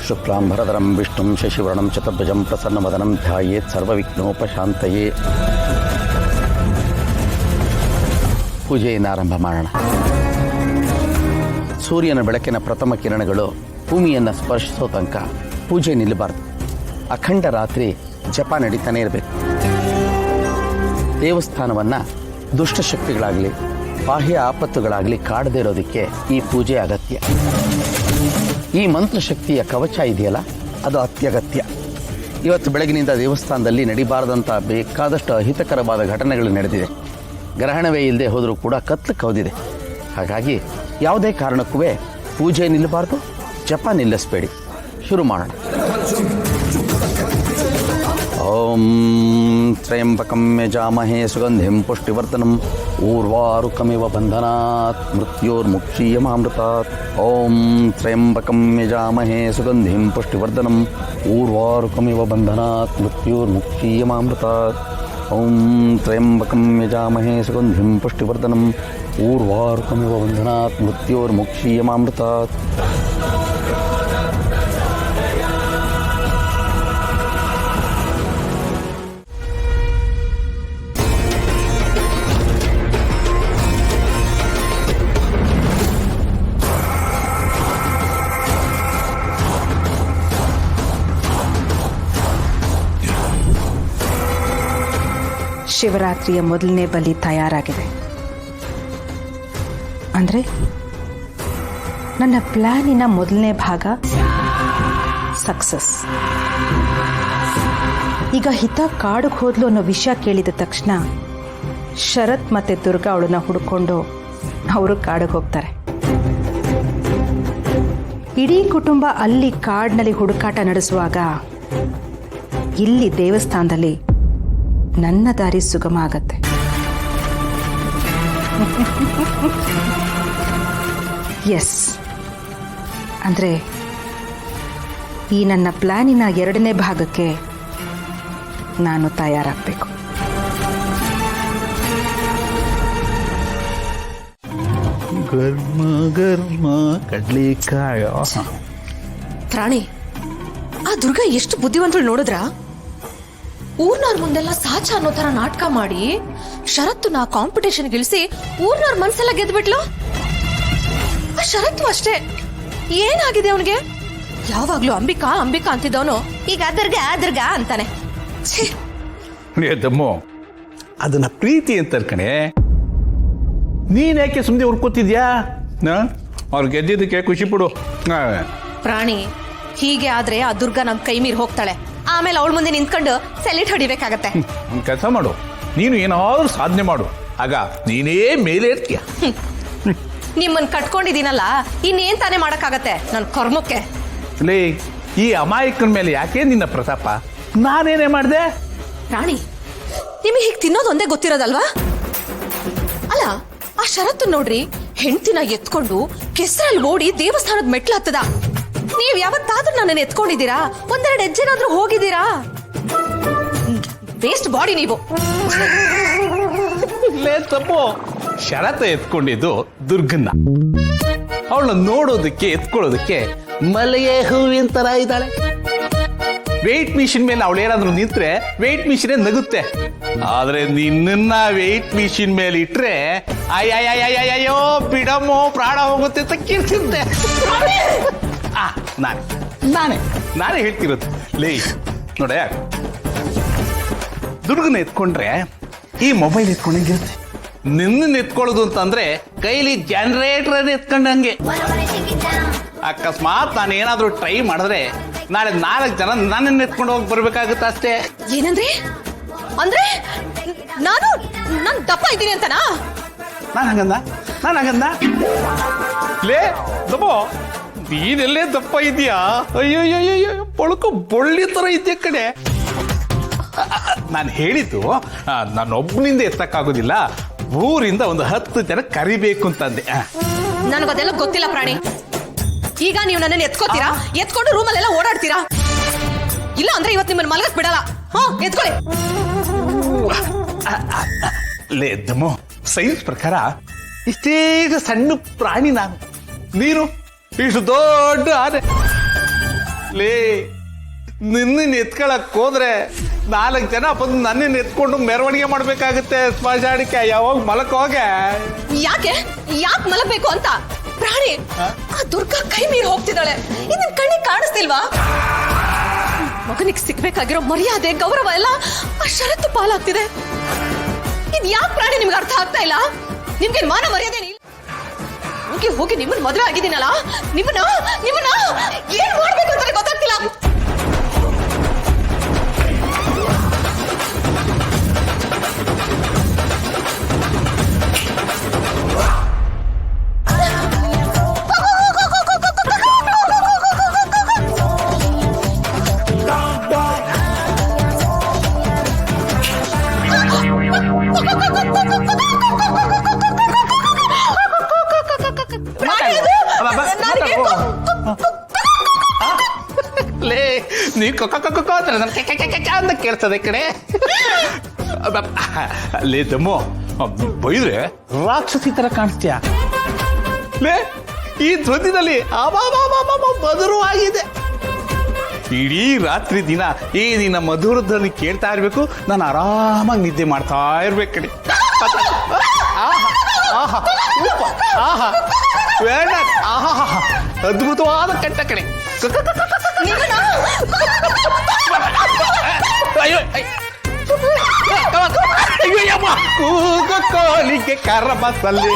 ಶುಕ್ಲಾಂಬರಧರಂ ವಿಷ್ಣುಂ ಶಶಿವರ್ಣಂ ಚತುರ್ಭುಜಂ ಪ್ರಸನ್ನವದನಂ ಧ್ಯಾಯೇತ್ ಸರ್ವವಿಘ್ನೋಪಶಾಂತಯೇ. ಪೂಜೆಯನ್ನು ಆರಂಭ ಮಾಡೋಣ. ಸೂರ್ಯನ ಬೆಳಕಿನ ಪ್ರಥಮ ಕಿರಣಗಳು ಭೂಮಿಯನ್ನು ಸ್ಪರ್ಶಿಸೋ ತನಕ ಪೂಜೆ ನಿಲ್ಲಬಾರ್ದು. ಅಖಂಡ ರಾತ್ರಿ ಜಪ ನಡೀತಾನೆ ಇರಬೇಕು. ದೇವಸ್ಥಾನವನ್ನು ದುಷ್ಟಶಕ್ತಿಗಳಾಗಲಿ ಬಾಹ್ಯ ಆಪತ್ತುಗಳಾಗಲಿ ಕಾಡದೇ ಇರೋದಕ್ಕೆ ಈ ಪೂಜೆ ಅಗತ್ಯ. ಈ ಮಂತ್ರಶಕ್ತಿಯ ಕವಚ ಇದೆಯಲ್ಲ, ಅದು ಅತ್ಯಗತ್ಯ. ಇವತ್ತು ಬೆಳಗಿನಿಂದ ದೇವಸ್ಥಾನದಲ್ಲಿ ನಡಿಬಾರದಂಥ ಬೇಕಾದಷ್ಟು ಅಹಿತಕರವಾದ ಘಟನೆಗಳು ನಡೆದಿದೆ. ಗ್ರಹಣವೇ ಇಲ್ಲದೆ ಹೋದರೂ ಕೂಡ ಕತ್ಲು ಕವಿದಿದೆ. ಹಾಗಾಗಿ ಯಾವುದೇ ಕಾರಣಕ್ಕೂ ಪೂಜೆ ನಿಲ್ಲಬಾರ್ದು, ಜಪ ನಿಲ್ಲಿಸಬೇಡಿ. ಶುರು ಮಾಡೋಣ. ಓಂ ತ್ರಯಂಬಕಂ ಯಜಾಮಹೇ ಸುಗಂಧಿಂ ಪುಷ್ಟಿವರ್ಧನಂ ಊರ್ವಾರುಕಮಿವ ಬಂಧನಾತ್ ಮೃತ್ಯೋರ್ಮುಕ್ಷೀಯಮಾಮೃತಾತ್. ಓಂ ತ್ರಯಂಬಕಂ ಯಜಾಮಹೇ ಸುಗಂಧಿಂ ಪುಷ್ಟಿವರ್ಧನಂ ಊರ್ವಾರುಕಮಿವ ಬಂಧನಾತ್ ಮೃತ್ಯೋರ್ಮುಕ್ಷೀಯಮಾಮೃತಾತ್. ಓಂ ತ್ರಯಂಬಕಂ ಯಜಾಮಹೇ ಸುಗಂಧಿಂ ಪುಷ್ಟಿವರ್ಧನಂ ಊರ್ವಾರುಕಮಿವ ಬಂಧನಾತ್ ಮೃತ್ಯೋರ್ಮುಕ್ಷೀಯಮಾಮೃತಾತ್. ಶಿವರಾತ್ರಿಯ ಮೊದಲನೇ ಬಲಿ ತಯಾರಾಗಿದೆ. ಅಂದರೆ ನನ್ನ ಪ್ಲಾನಿನ ಮೊದಲನೇ ಭಾಗ ಸಕ್ಸಸ್. ಈಗ ಹಿತ ಕಾಡಿಗೆ ಹೋದ್ಲು ಅನ್ನೋ ವಿಷಯ ಕೇಳಿದ ತಕ್ಷಣ ಶರತ್ ಮತ್ತೆ ದುರ್ಗಾ ಅವಳನ್ನ ಹುಡ್ಕೊಂಡು ಅವರು ಕಾಡಿಗೆ ಹೋಗ್ತಾರೆ. ಇಡೀ ಕುಟುಂಬ ಅಲ್ಲಿ ಕಾಡಿನಲ್ಲಿ ಹುಡುಕಾಟ ನಡೆಸುವಾಗ ಇಲ್ಲಿ ದೇವಸ್ಥಾನದಲ್ಲಿ ನನ್ನ ದಾರಿ ಸುಗಮ ಆಗತ್ತೆ. ಎಸ್, ಅಂದರೆ ಈ ನನ್ನ ಪ್ಲಾನಿನ ಎರಡನೇ ಭಾಗಕ್ಕೆ ನಾನು ತಯಾರಾಗಬೇಕು. ಗರ್ಮ ಗರ್ಮ ಕಡ್ಲಿಕಾಯ. ರಾಣಿ, ಆ ದುರ್ಗಾ ಎಷ್ಟು ಬುದ್ಧಿವಂತಳು ನೋಡಿದ್ರಾ? ಊರ್ನವ್ರ ಮುಂದೆಲ್ಲ ಸಾಚ ಅನ್ನೋ ತರ ನಾಟಕ ಮಾಡಿ ಶರತ್ತು ನಾ ಕಾಂಪಿಟೇಷನ್ ಗಿಳಿಸಿ ಊರ್ನವ್ರ ಮನ್ಸೆಲ್ಲ ಗೆದ್ಬಿಟ್ಲು. ಆ ಶರತ್ತು ಅಷ್ಟೇ, ಏನಾಗಿದೆ ಅವನಿಗೆ? ಯಾವಾಗ್ಲೂ ಅಂಬಿಕಾ ಅಂಬಿಕಾ ಅಂತಿದ್ದವನು ಈಗ ದುರ್ಗಾ ಅಂತಾನೆ. ದಮ್ಮು, ಅದನ್ನ ಪ್ರೀತಿ ಅಂತ ಕಣೆ. ನೀನ್ ಯಾಕೆ ಸುಮ್ಮನೆ ಉರ್ಕೋತಿದ್ಯಾ? ಅವ್ರು ಗೆದ್ದಿದ್ದಕ್ಕೆ ಖುಷಿ ಪಡು. ಪ್ರಾಣಿ, ಹೀಗೆ ಆದ್ರೆ ಆ ದುರ್ಗಾ ನಮ್ ಕೈ ಮೀರಿ ಹೋಗ್ತಾಳೆ. ಆಮೇಲೆ ಅವಳ ಮುಂದೆ ನಿಂತ್ಕೊಂಡು ಸೆಲ್ಯೂಟ್ ಹೊಡಿಬೇಕಾಗತ್ತೆ. ಒಂದ್ ಕೆಲಸ ಮಾಡು, ನೀನು ಏನಾದ್ರೂ ಸಾಧನೆ ಮಾಡು, ಆಗ ನೀನೇ ಮೇಲೆ ಇರ್ತೀಯ. ನಿಮ್ಮನ್ ಕಟ್ಕೊಂಡಿದ್ದೀನಲ್ಲ, ಇನ್ನೇನ್ ತಾನೇ ಮಾಡಕ್ಕಾಗತ್ತೆ ನನ್ ಕರ್ಮಕ್ಕೆ. ಲೇ, ಈ ಅಮಾಯಕನ ಮೇಲೆ ಯಾಕೆ ನಿನ್ನ ಪ್ರತಾಪ? ನಾನೇನೇ ಮಾಡ್ದೆ? ರಾಣಿ, ನಿಮಗೆ ಹೀಗೆ ತಿನ್ನೋದು ಒಂದೇ ಗೊತ್ತಿರೋದಲ್ವಾ? ಅಲ್ಲ, ಆ ಶರತ್ತು ನೋಡ್ರಿ, ಹೆಂಡ್ತಿನ ಎತ್ಕೊಂಡು ಕೆಸರಲ್ಲಿ ಓಡಿ ದೇವಸ್ಥಾನದ ಮೆಟ್ಲು ಹತ್ತದ. ನೀವ್ ಯಾವತ್ತಾದ್ರೂ ನನ್ನನ್ನು ಎತ್ಕೊಂಡಿದ್ದೀರಾ? ಒಂದೆರಡು ಹೆಜ್ಜೆನಾದ್ರೂ ಹೋಗಿದ್ದೀರಾ? ವೇಸ್ಟ್ ಬಾಡಿ ನೀವು. ತಪ್ಪು. ಶರತ ಎತ್ಕೊಂಡಿದ್ದು ದುರ್ಗನ್ನ. ಅವಳನ್ನ ನೋಡೋದಕ್ಕೆ ಎತ್ಕೊಳ್ಳೋದಕ್ಕೆ ಮಲೆಯ ಹೂವಿನ ತರ ಇದ್ದಾಳೆ. ವೆಯ್ಟ್ ಮಿಷಿನ್ ಮೇಲೆ ಅವಳು ಏನಾದ್ರೂ ನಿಂತ್ರೆ ವೆಯ್ಟ್ ಮಿಷಿನ್ ನಗುತ್ತೆ. ಆದ್ರೆ ನಿನ್ನ ವೆಯ್ಟ್ ಮಿಷಿನ್ ಮೇಲೆ ಇಟ್ರೆ ಅಯ್ಯಯ್ಯೋ ಬಿಡಮೋ ಪ್ರಾಣ ಹೋಗುತ್ತೆ ಅಂತ ಕಿರ್ಚಿದ್ದೆ. ನಾನೇ ಹೇಳ್ತಿರೋದು. ಲೇ ನೋಡ, ದುರ್ಗನ ಎತ್ಕೊಂಡ್ರೆ ಈ ಮೊಬೈಲ್ ಎತ್ಕೊಂಡಂಗಿರುತ್ತೆ. ನಿನ್ನ ಎತ್ಕೊಳ್ಳೋದು ಅಂತಂದ್ರೆ ಕೈಲಿ ಜನರೇಟರ್ ಎತ್ಕೊಂಡಂಗೆ. ಅಕಸ್ಮಾತ್ ನಾನು ಏನಾದ್ರೂ ಟ್ರೈ ಮಾಡಿದ್ರೆ ನಾಳೆ 4 ಜನ ನನ್ನನ್ನು ಎತ್ಕೊಂಡು ಹೋಗಿ ಬರ್ಬೇಕಾಗುತ್ತೆ ಅಷ್ಟೇ. ಏನಂದ್ರೆ? ಅಂದ್ರೆ ನಾನು ದಪ್ಪ ಇದ್ದೀನಿ ಅಂತನಾ? ನಾನು ಹಂಗಂದ ಲೇ ದಪ್ಪೋ, ನೀನೆಲ್ಲೇ ದಪ್ಪ ಇದೆಯಾ? ಅಯ್ಯೋ ಪೊಳಕು ಬೊಳ್ಳಿ ತರ ಇದೆಯ ಕಡೆ. ನಾನು ಹೇಳಿದ್ದು ನಾನೊಬ್ಬನಿಂದ ಎತ್ತಕ್ಕಾಗೋದಿಲ್ಲ, ಊರಿಂದ ಒಂದು 10 ಜನ ಕರಿಬೇಕು ಅಂತಂದೆ. ನನಗದೆಲ್ಲ ಗೊತ್ತಿಲ್ಲ ಪ್ರಾಣಿ. ಈಗ ನೀವು ನನ್ನನ್ನು ಎತ್ಕೋತೀರಾ, ಎತ್ಕೊಂಡು ರೂಮಲ್ಲೆಲ್ಲ ಓಡಾಡ್ತೀರಾ. ಇಲ್ಲ ಅಂದ್ರೆ ಇವತ್ತು ನಿಮ್ಮನ್ನು ಮಲಗಕ್ ಬಿಡಲ್ಲ. ಎತ್ಕೊಳ್ಳಿ. ಲೇ ದಮ್ಮು, ಸೈನ್ಸ್ ಪ್ರಕಾರ ಇಷ್ಟೇಗ ಸಣ್ಣ ಪ್ರಾಣಿ ನಾನು, ನೀನು ಇಷ್ಟು ದೊಡ್ಡ ಆನೆ. ಲೇ ನಿನ್ನ ಎತ್ಕೊಳಕ್ ಹೋದ್ರೆ 4 ಜನ ಬಂದು ನನ್ನನ್ನು ಎತ್ಕೊಂಡು ಮೆರವಣಿಗೆ ಮಾಡ್ಬೇಕಾಗುತ್ತೆ ಸ್ಮಶಾನಕ್ಕೆ. ಯಾವಾಗ ಮಲಕ್ ಹೋಗೆ. ಯಾಕೆ ಮಲಗಬೇಕು ಅಂತ? ಪ್ರಾಣಿ, ಆ ದುರ್ಗಾ ಕೈ ಮೀರಿ ಹೋಗ್ತಿದ್ದಾಳೆ. ಇದನ್ ಕಣ್ಣಿಗೆ ಕಾಣಿಸ್ತಿಲ್ವಾ? ಮಗನಿಗೆ ಸಿಗ್ಬೇಕಾಗಿರೋ ಮರ್ಯಾದೆ ಗೌರವ ಎಲ್ಲ ಆ ಷರತ್ತು ಪಾಲಾಗ್ತಿದೆ. ಇದ್ ಯಾಕೆ ಪ್ರಾಣಿ ನಿಮ್ಗೆ ಅರ್ಥ ಆಗ್ತಾ ಇಲ್ಲ? ನಿಮ್ಗೆ ಮಾನ ಮರ್ಯಾದೆ ಇಲ್ಲ. ಹೋಗಿ ನಿಮ್ಮನ್ನ ಮದುವೆ ಆಗಿದ್ದೀನಲ್ಲ, ನಿಮ್ಮನ್ನ ಏನ್ ಮಾಡ್ಬೇಕು ಅಂತ ಗೊತ್ತಾಗ್ತಿಲ್ಲ. ಲೇ ನೀ ಅಂತ ಕೇಳ್ತದೆ ಈ ಕಡೆ. ಲೇ ದಮ್ಮು, ಬೈದ್ರೆ ರಾಕ್ಷಸಿ ತರ ಕಾಣಿಸ್ತೀಯ. ಲೇ ಈ ಧ್ವನಿನಲ್ಲಿ ಮಧುರವಾಗಿದೆ. ಇಡೀ ರಾತ್ರಿ ದಿನ ಈ ನಿನ್ನ ಮಧುರ ಧ್ವನಿ ಕೇಳ್ತಾ ಇರ್ಬೇಕು. ನಾನು ಆರಾಮಾಗಿ ನಿದ್ದೆ ಮಾಡ್ತಾ ಇರ್ಬೇಕು ಕಡೆ. ಬೇಡ, ಅದ್ಭುತವಾದ ಕೆಟ್ಟ ಕಡೆ. ಅಯ್ಯೋ ಕೋಲಿಗೆ ಕರ ಬಸಲ್ಲಿ